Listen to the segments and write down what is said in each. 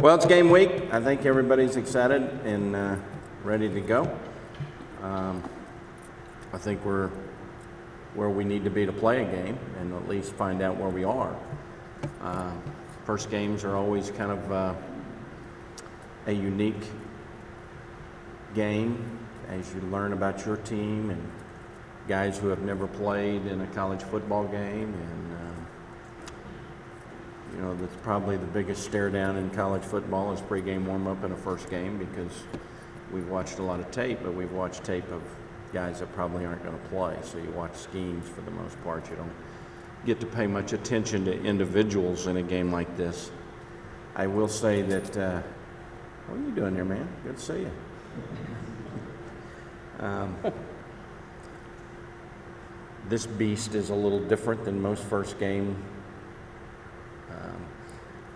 Well, it's game week. I think everybody's excited and ready to go. I think we're where we need to be to play a game and at least find out where we are. First games are always kind of a unique game as you learn about your team and guys who have never played in a college football game, and that's probably the biggest stare down in college football is pregame warm-up in a first game, because we've watched a lot of tape, but we've watched tape of guys that probably aren't going to play. So you watch schemes for the most part. You don't get to pay much attention to individuals in a game like this. I will say that, what are you doing there, man? Good to see you. This beast is a little different than most first game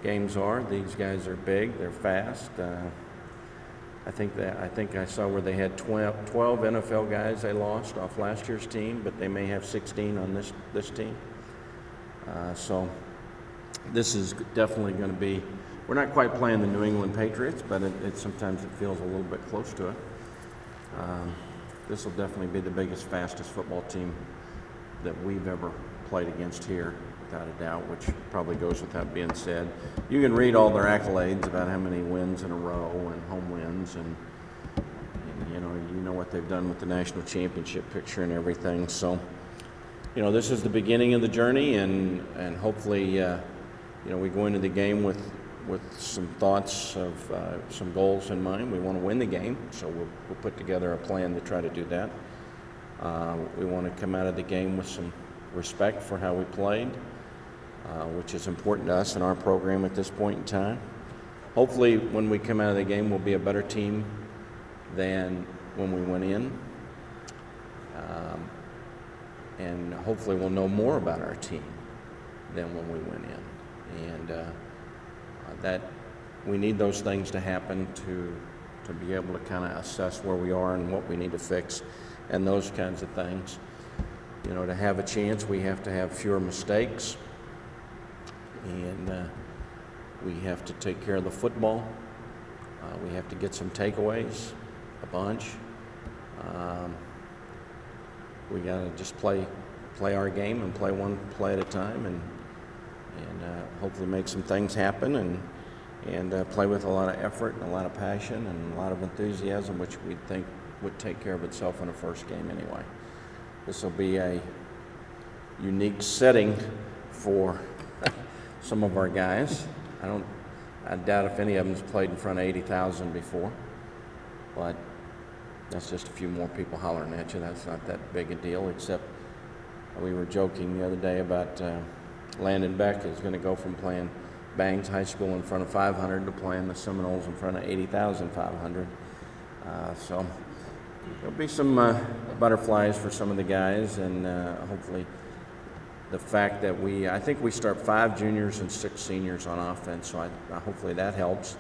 games are. These guys are big, they're fast. I think I saw where they had 12 NFL guys they lost off last year's team, but they may have 16 on this team. So this is definitely going to be. We're not quite playing the New England Patriots, but sometimes it feels a little bit close to it. This will definitely be the biggest, fastest football team that we've ever played against here, without a doubt, which probably goes without being said. You can read all their accolades about how many wins in a row and home wins, and you know what they've done with the national championship picture and everything. So, this is the beginning of the journey, and hopefully, we go into the game with some thoughts of some goals in mind. We want to win the game, so we'll put together a plan to try to do that. We want to come out of the game with some respect for how we played, which is important to us in our program at this point in time. Hopefully, when we come out of the game, we'll be a better team than when we went in. And hopefully we'll know more about our team than when we went in. And that we need those things to happen to be able to kind of assess where we are and what we need to fix and those kinds of things. To have a chance, we have to have fewer mistakes, and we have to take care of the football. We have to get some takeaways, a bunch. We got to just play our game and play one play at a time, and hopefully make some things happen, and play with a lot of effort and a lot of passion and a lot of enthusiasm, which we think would take care of itself in a first game anyway. This will be a unique setting for some of our guys. I doubt if any of them's played in front of 80,000 before, but that's just a few more people hollering at you. That's not that big a deal, except we were joking the other day about Landon Beck is going to go from playing Bangs High School in front of 500 to playing the Seminoles in front of 80,500. So there'll be some butterflies for some of the guys, and hopefully the fact that I think we start 5 juniors and 6 seniors on offense, so hopefully that helps.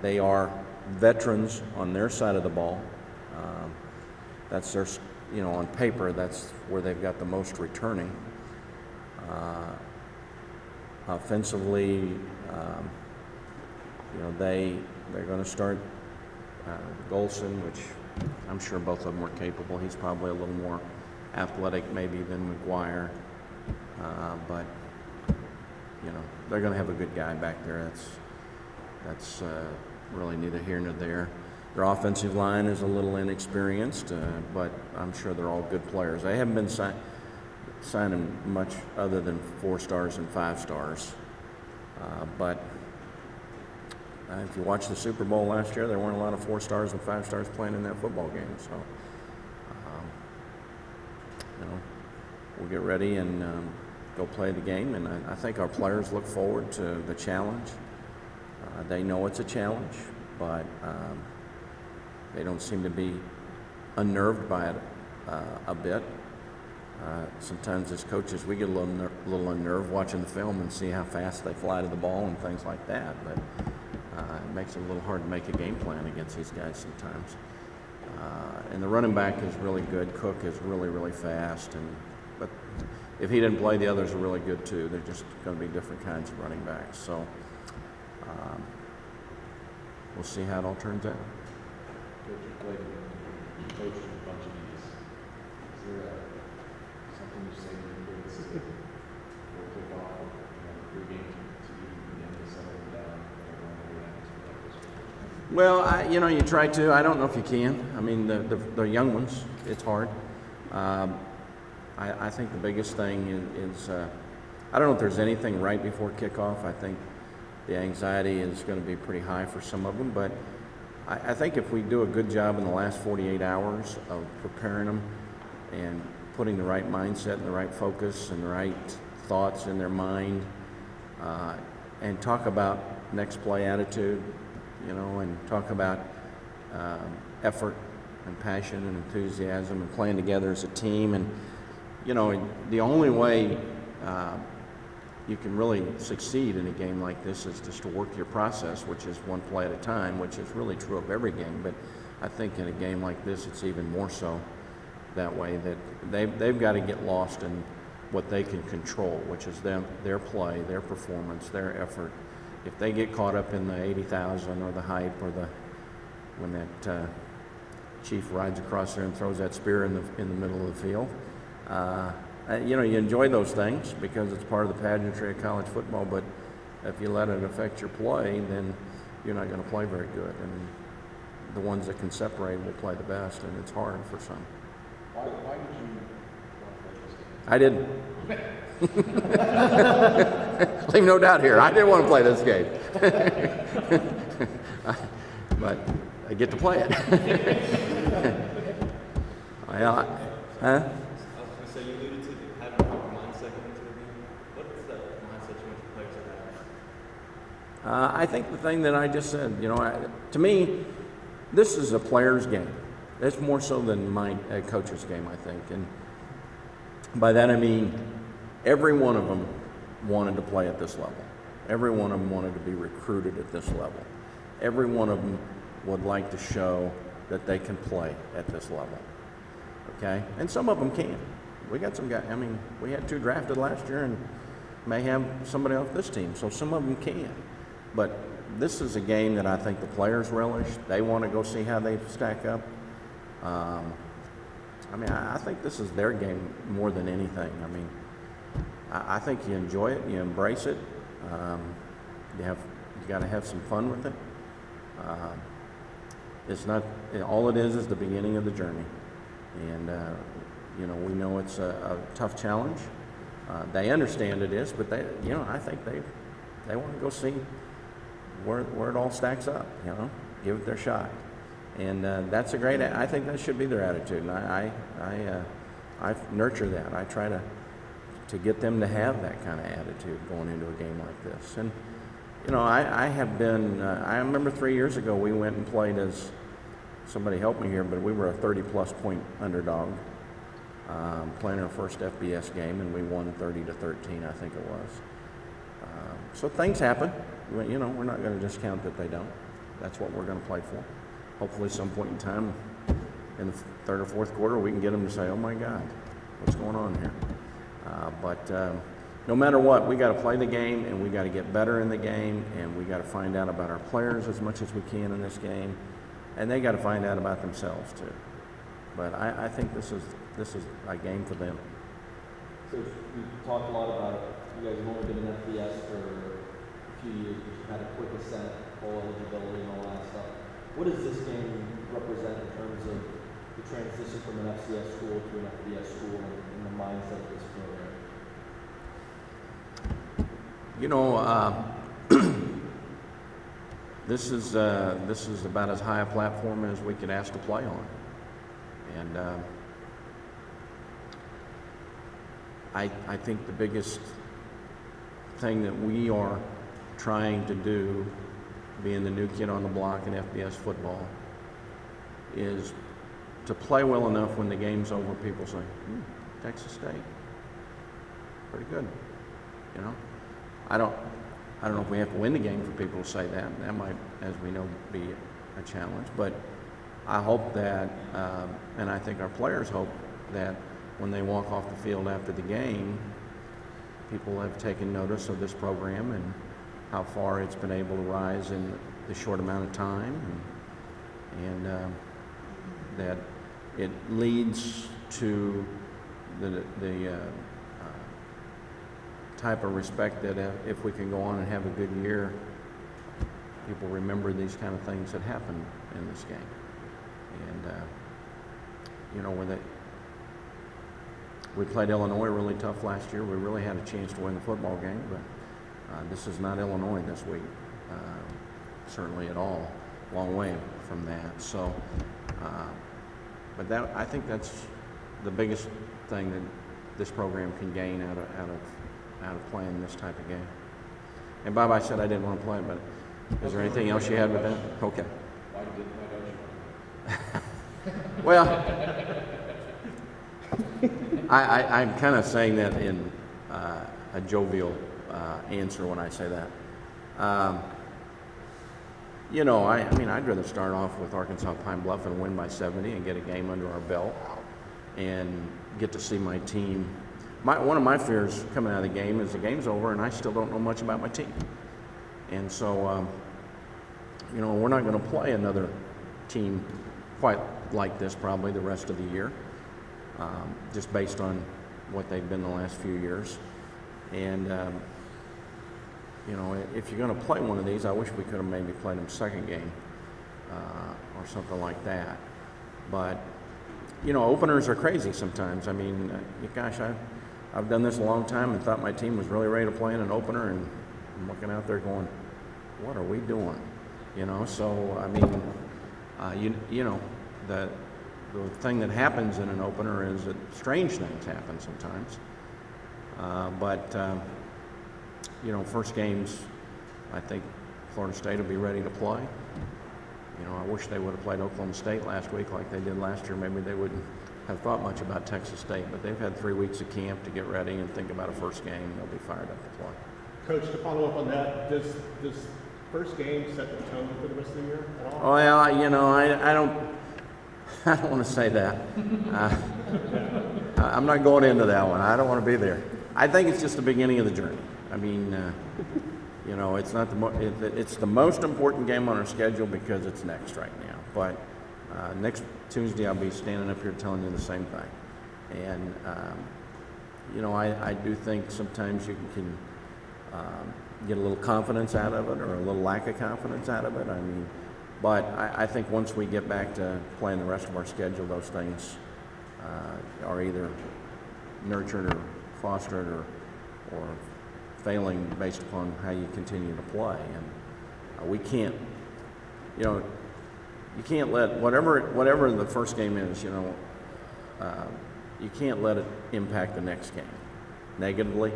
They are veterans on their side of the ball. That's their, on paper, that's where they've got the most returning. Offensively, they're going to start Golson, which I'm sure both of them are capable. He's probably a little more athletic maybe than McGuire, but they're going to have a good guy back there. That's really neither here nor there. Their offensive line is a little inexperienced, but I'm sure they're all good players. They haven't been signing much other than 4 stars and 5 stars, but if you watched the Super Bowl last year, there weren't a lot of 4 stars and 5 stars playing in that football game. So, we'll get ready and go play the game. And I think our players look forward to the challenge. They know it's a challenge, but they don't seem to be unnerved by it a bit. Sometimes as coaches, we get a little unnerved watching the film and see how fast they fly to the ball and things like that. But it makes it a little hard to make a game plan against these guys sometimes. And the running back is really good. Cook is really, really fast. But if he didn't play, the others are really good too. They're just going to be different kinds of running backs. So we'll see how it all turns out. Coach, you coached a bunch of these. Is there something you say to your kids will kick off your game to begin to settle them down? Well, you try to. I don't know if you can. I mean, the young ones, it's hard. I think the biggest thing is I don't know if there's anything right before kickoff. I think the anxiety is going to be pretty high for some of them, but I think if we do a good job in the last 48 hours of preparing them and putting the right mindset and the right focus and the right thoughts in their mind, and talk about next play attitude, and talk about effort and passion and enthusiasm and playing together as a team. And, the only way you can really succeed in a game like this is just to work your process, which is one play at a time, which is really true of every game. But I think in a game like this, it's even more so that way, that they've got to get lost in what they can control, which is their play, their performance, their effort. If they get caught up in the 80,000 or the hype or when that chief rides across there and throws that spear in the middle of the field, you enjoy those things because it's part of the pageantry of college football. But if you let it affect your play, then you're not going to play very good. And the ones that can separate will play the best, and it's hard for some. Why did you want to play this game? I didn't. Leave no doubt here. I didn't want to play this game. But I get to play it. Huh? I was going to say, you alluded to having a mindset going into the game. What is that mindset you want your players to have? I think the thing that I just said, to me, this is a player's game. It's more so than my coach's game, I think. And by that I mean every one of them wanted to play at this level. Every one of them wanted to be recruited at this level. Every one of them would like to show that they can play at this level. Okay? And some of them can. We got some guys, we had 2 drafted last year and may have somebody off this team, so some of them can. But this is a game that I think the players relish. They want to go see how they stack up. I think this is their game more than anything. I think you enjoy it, you embrace it. You got to have some fun with it. It's not all it is the beginning of the journey, and we know it's a tough challenge. They understand it is, but I think they want to go see where it all stacks up. Give it their shot. And that's I think that should be their attitude. And I nurture that. I try to get them to have that kind of attitude going into a game like this. And, I have been, I remember 3 years ago we went and played as, somebody help me here, but we were a 30-plus point underdog playing our first FBS game, and we won 30-13, I think it was. So things happen. We're not going to discount that they don't. That's what we're going to play for. Hopefully some point in time in the 3rd or 4th quarter we can get them to say, oh my God, what's going on here? But no matter what, we got to play the game, and we got to get better in the game, and we got to find out about our players as much as we can in this game, and they got to find out about themselves too. But I think this is a game for them. So we talked a lot about you guys have only been in FBS for a few years, but you've had a quick ascent, full eligibility, and all that stuff. What does this game represent in terms of the transition from an FCS school to an FBS school and the mindset of this program? This is about as high a platform as we could ask to play on, and I think the biggest thing that we are trying to do, being the new kid on the block in FBS football, is to play well enough when the game's over, people say, Texas State, pretty good. I don't know if we have to win the game for people to say that. That might, as we know, be a challenge. But I hope that, and I think our players hope that when they walk off the field after the game, people have taken notice of this program and how far it's been able to rise the short amount of time, and that it leads to the type of respect that if we can go on and have a good year, people remember these kind of things that happen in this game. And we played Illinois really tough last year. We really had a chance to win the football game, but this is not Illinois this week, certainly at all. Long way from that. So, but I think that's the biggest thing that this program can gain out of playing this type of game. And Bob, I said I didn't want to play, but is there anything else you had with that? Okay. Why don't you want Well, I'm kind of saying that in a jovial answer when I say that. I'd rather start off with Arkansas Pine Bluff and win by 70 and get a game under our belt and get to see my team. One of my fears coming out of the game is the game's over and I still don't know much about my team. And so, we're not going to play another team quite like this probably the rest of the year, just based on what they've been the last few years. And, if you're going to play one of these, I wish we could have maybe played them second game or something like that. But, openers are crazy sometimes. I mean, gosh, I've done this a long time and thought my team was really ready to play in an opener, and I'm looking out there going, what are we doing? So, I mean, the thing that happens in an opener is that strange things happen sometimes. First games, I think Florida State will be ready to play. I wish they would have played Oklahoma State last week like they did last year. Maybe they wouldn't have thought much about Texas State, but they've had 3 weeks of camp to get ready and think about a first game, and they'll be fired up to play. Coach, to follow up on that, does this first game set the tone for the rest of the year at all? Well, I don't want to say that. I'm not going into that one. I don't want to be there. I think it's just the beginning of the journey. I mean, it's not it's the most important game on our schedule because it's next right now. But next Tuesday, I'll be standing up here telling you the same thing. And I do think sometimes you can get a little confidence out of it, or a little lack of confidence out of it. I mean, but I think once we get back to playing the rest of our schedule, those things are either nurtured or fostered or failing based upon how you continue to play. And we can't, you can't let whatever the first game is, you can't let it impact the next game negatively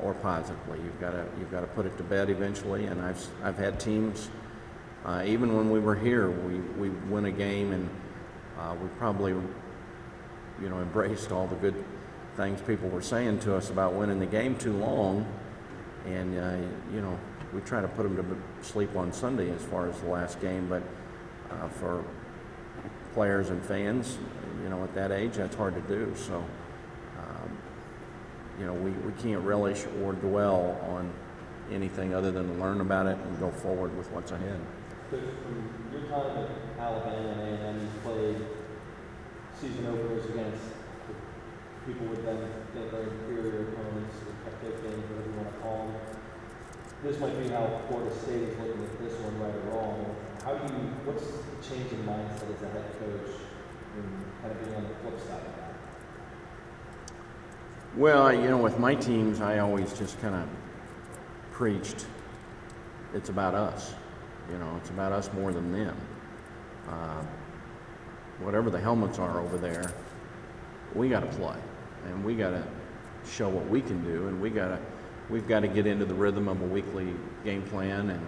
or positively. You've got to put it to bed eventually. And I've had teams, even when we were here, we win a game and we probably embraced all the good things people were saying to us about winning the game too long, and we try to put them to sleep on Sunday as far as the last game. But for players and fans, at that age, that's hard to do. So we can't relish or dwell on anything other than learn about it and go forward with what's ahead. From your time at Alabama and A&M, you played season openers against people would then think they're inferior opponents, or cupcake games, whatever you want to call them. This might be how Florida State is looking at this one, right or wrong. What's the change in mindset as a head coach and kind of being on the flip side of that? Well, with my teams, I always just kind of preached it's about us. It's about us more than them. Whatever the helmets are over there, we got to play, and we got to show what we can do, and we've got to get into the rhythm of a weekly game plan and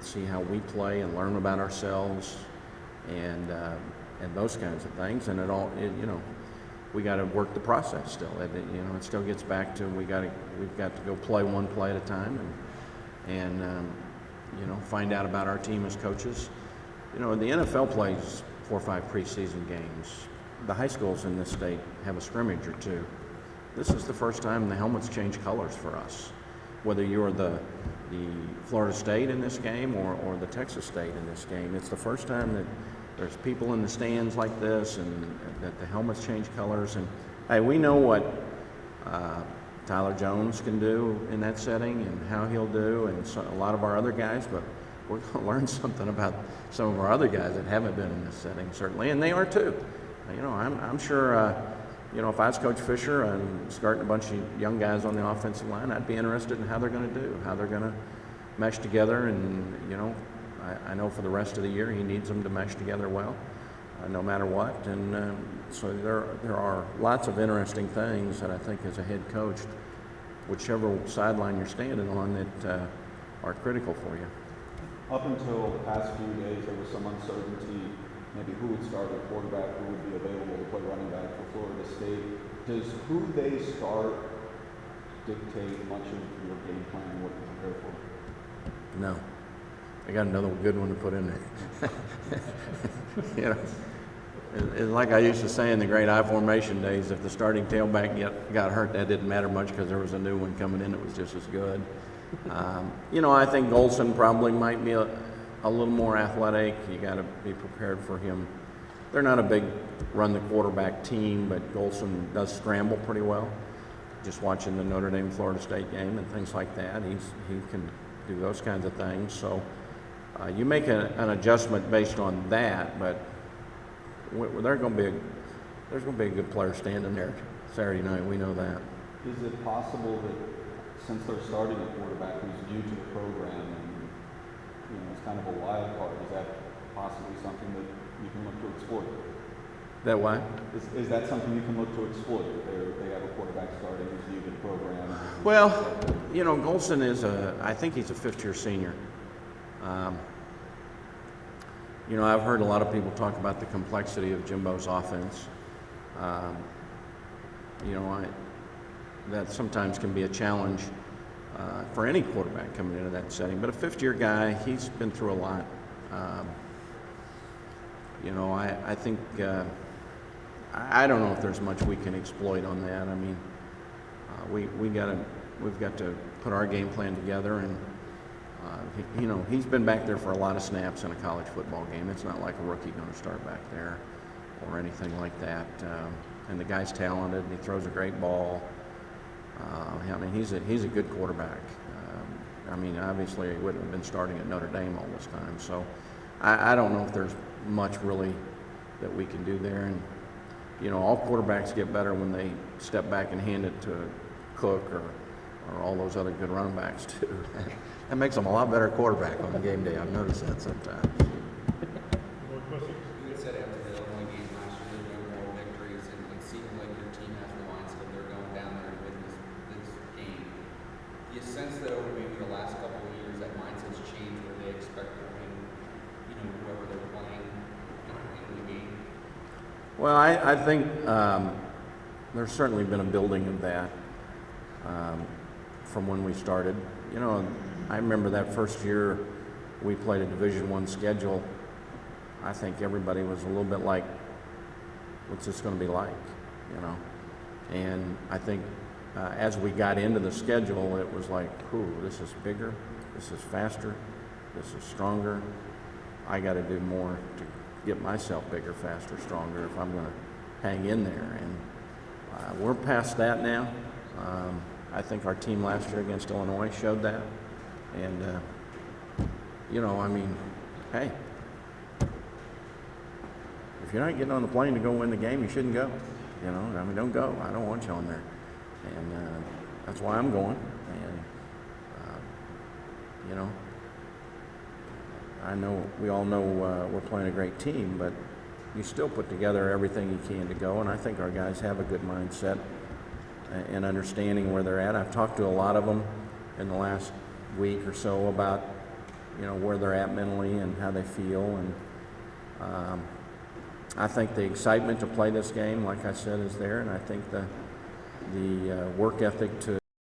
see how we play and learn about ourselves and those kinds of things. And we got to work the process still. It still gets back to we've got to go play one play at a time and find out about our team as coaches. The NFL plays 4 or 5 preseason games. The high schools in this state have a scrimmage or two. This is the first time the helmets change colors for us. Whether you're the the Florida State in this game or the Texas State in this game. It's the first time that there's people in the stands like this and that the helmets change colors. And hey, we know what Tyler Jones can do in that setting and how he'll do, and so, a lot of our other guys, but we're going to learn something about some of our other guys that haven't been in this setting, certainly, and they are too. You know, I'm sure, you know, if I was Coach Fisher and starting a bunch of young guys on the offensive line, I'd be interested in how they're going to do, how they're going to mesh together. And, you know, I know for the rest of the year he needs them to mesh together well, no matter what. And so there are lots of interesting things that I think as a head coach, whichever sideline you're standing on, that are critical for you. Up until the past few days, there was some uncertainty, maybe who would start at quarterback, who would be available to play running back for Florida State. Does who they start dictate much of your game plan and what you prepare for? No. I got another good one to put in there. You know, it's like I used to say in the great I formation days, if the starting tailback got hurt, that didn't matter much because there was a new one coming in that was just as good. You know, I think Golson probably might be a little more athletic. You got to be prepared for him. They're not a big run the quarterback team, but Golson does scramble pretty well. Just watching the Notre Dame Florida State game and things like that, he can do those kinds of things. So you make an adjustment based on that, but there's going to be a good player standing there Saturday night. We know that. Is it possible that since they're starting a quarterback who's new to the program and, you know, it's kind of a wild card, is that possibly something that you can look to exploit? That why? Is that something you can look to exploit? They have a quarterback starting who's new to the program? Well, you know, Golson I think he's a fifth-year senior. You know, I've heard a lot of people talk about the complexity of Jimbo's offense. You know, that sometimes can be a challenge for any quarterback coming into that setting. But a fifth-year guy, he's been through a lot. You know, I think I don't know if there's much we can exploit on that. I mean, we've got to put our game plan together, and you know, he's been back there for a lot of snaps in a college football game. It's not like a rookie going to start back there or anything like that. And the guy's talented, and he throws a great ball. I mean, he's a good quarterback. I mean, obviously, he wouldn't have been starting at Notre Dame all this time. So I don't know if there's much really that we can do there. And, you know, all quarterbacks get better when they step back and hand it to Cook or all those other good running backs, too. That makes them a lot better quarterback on the game day. I've noticed that sometimes. You had said after the Illinois game last year, there were more victories, and it seemed like your team has the mindset of they're going down there to win this game. Do you sense that over maybe the last couple of years that mindset's changed where they expect to win, you know, whoever they're playing in the game? Well, I think there's certainly been a building of that from when we started. You know, I remember that first year we played a Division I schedule. I think everybody was a little bit like, what's this going to be like, you know? And I think as we got into the schedule, it was like, ooh, this is bigger, this is faster, this is stronger. I got to do more to get myself bigger, faster, stronger if I'm going to hang in there. And we're past that now. I think our team last year against Illinois showed that. And, you know, I mean, hey, if you're not getting on the plane to go win the game, you shouldn't go. You know, I mean, don't go. I don't want you on there. And that's why I'm going. And, you know, I know we all know we're playing a great team, but you still put together everything you can to go. And I think our guys have a good mindset and understanding where they're at. I've talked to a lot of them in the last week or so about, you know, where they're at mentally and how they feel. And I think the excitement to play this game, like I said, is there. And I think the work ethic to